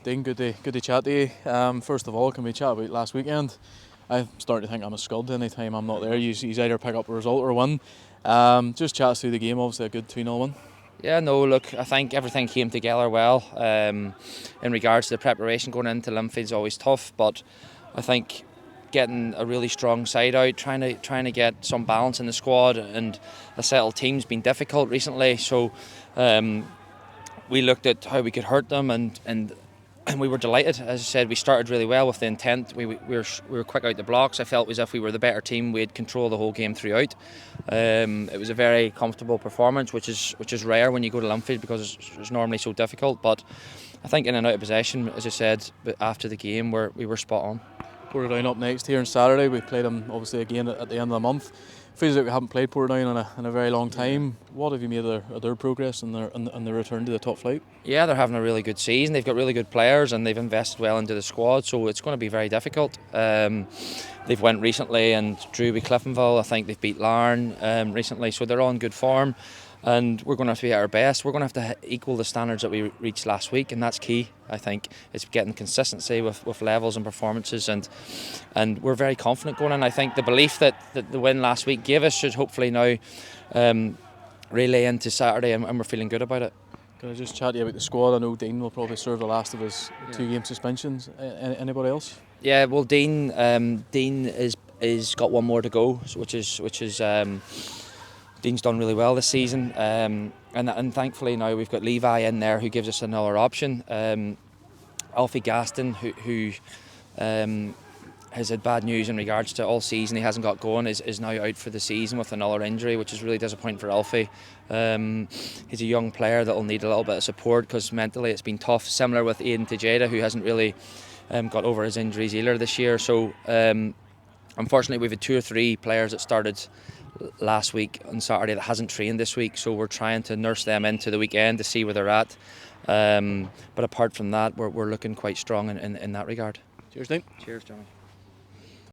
Dean, good to chat to you. First of all, can we chat about last weekend? I'm starting to think I'm a scud anytime I'm not there. You either pick up a result or win. Just chat us through the game, obviously a good 2-0 win. Yeah, no, look, I think everything came together well. In regards to the preparation going into Linfield's always tough, but I think getting a really strong side out, trying to get some balance in the squad, and a settled team's been difficult recently. So we looked at how we could hurt them, and we were delighted. As I said, we started really well with the intent. We were quick out the blocks. I felt as if we were the better team. We had control the whole game throughout. It was a very comfortable performance, which is rare when you go to Linfield because it's normally so difficult. But I think in and out of possession, as I said, after the game, we were spot on. Portadown up next here on Saturday. We played them obviously again at the end of the month. Feels like we haven't played Portadown in a very long time. What have you made of their progress and their return to the top flight? Yeah, they're having a really good season. They've got really good players and they've invested well into the squad, so it's going to be very difficult. They've went recently and drew with Cliftonville. I think they've beat Larne recently, so they're on good form. And we're going to have to be at our best. We're going to have to equal the standards that we reached last week, and that's key. I think it's getting consistency with levels and performances, and we're very confident going in. I think the belief that the win last week gave us should hopefully now relay into Saturday, and we're feeling good about it. Can I just chat to you about the squad? I know Dean will probably serve the last of his 2-game suspensions. Anybody else? Yeah, well, Dean is got one more to go, which is. Dean's done really well this season, and thankfully now we've got Levi in there who gives us another option. Alfie Gaston, who has had bad news in regards to all season, he hasn't got going, is now out for the season with another injury, which is really disappointing for Alfie. He's a young player that will need a little bit of support because mentally it's been tough. Similar with Aidan Tejeda, who hasn't really got over his injuries either this year. So unfortunately we've had 2 or 3 players that started last week on Saturday that hasn't trained this week, so we're trying to nurse them into the weekend to see where they're at. But apart from that, we're looking quite strong in that regard. Cheers, Dean. Cheers, Johnny.